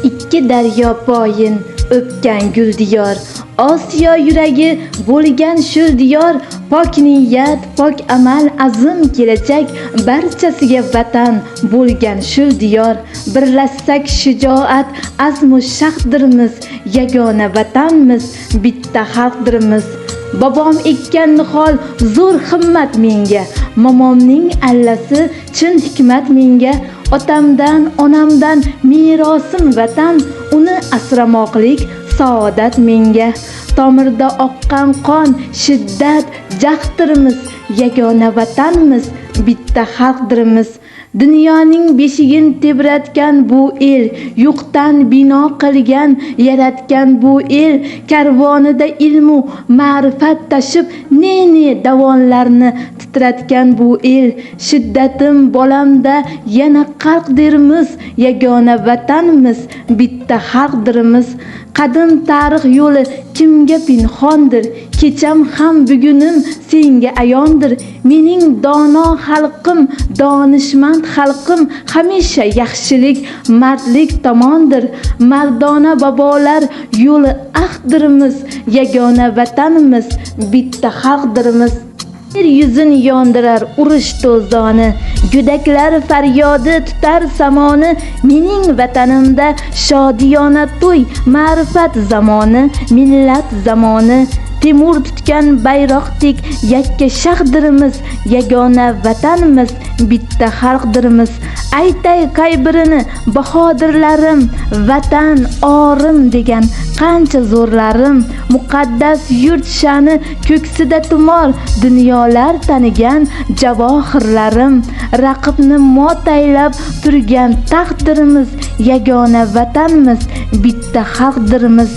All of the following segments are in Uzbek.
ikki daryo poyin o'pgan gul diyor. Osiyo yuragi bo'lgan shu diyor, pok niyat, pok amal, azm kelajak barchasiga vatan bo'lgan shu diyor. Birlashsak shijoat, azmu shaxtdirmiz, yagona vatanmiz, bitta xalqdirmiz. Bobom ekkan nihol zo'r himmat menga, momomning allasi chin hikmat menga. Otamdan, onamdan merosim vatan, uni asramoqlik saodat menga. Tomirda oqqan qon, shiddat, jahddirmiz, yagona vatanmiz, bitta xalqdirmiz. Dunyoning beshigin tebratgan bu el, yo'qdan bino qilgan, yaratgan bu el, karvonida ilmu ma'rifat tashib, ne davonlarni titratgan bu el. Shiddatim bolamda yana qalq dermiz, yagona vatanmiz, bitta xalqdirmiz. Qadim tarix yo'li kimga pinhondir, kecham ham bugunim senga ayondir. Mening dono xalqim, donishmand xalqim, hamisha yaxshilik, mardlik tomondir. Mardona bobolar yo'li ahdirmiz, yagona vatanimiz, bitta xalqdirmiz. Yer yuzin yondirar urush to'zoni, go'daklar faryodi tutar samoni. Mening vatanimda shodiyona to'y, ma'rifat zamoni, millat zamoni. Temur tutgan bayroqdek yakka shaxdirmiz, yagona vatanimiz, bitta xalqdirmiz. Aytay qay birini bahodirlarim, vatan orim degan qancha zo'rlarim. Muqaddas yurt sha'ni ko'ksida tumor, dunyolar tanigan javohirlarim. Raqibni motaylab turgan taqdirimiz, yagona vatanimiz, bitta xalqdirmiz.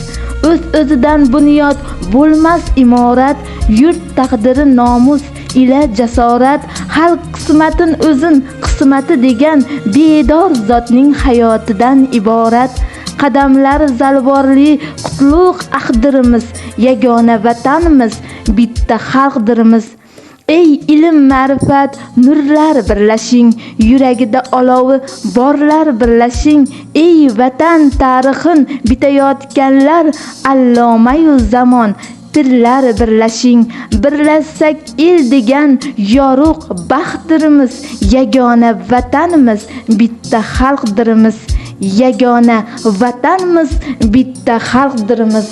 O'z-o'zidan bunyod bo'lmas imorat, yurt taqdiri nomus ila jasorat. Xalq qismatin o'zin qismati degan bedor zotning hayotidan iborat. Qadamlar zalvorli qutlug' ahdirimiz, yagona vatanimiz, bitta xalqdirmiz. Ey ilm ma'rifat nurlar birlashing, yuragida olovi borlar birlashing. Ey vatan tarixin bitayotganlar, allomayu zamon pirlar birlashing. Birlashsak el degan yorug' baxtdirmiz, yagona vatanimiz, bitta xalqdirmiz. Yagona vatanimiz, bitta xalqdirmiz.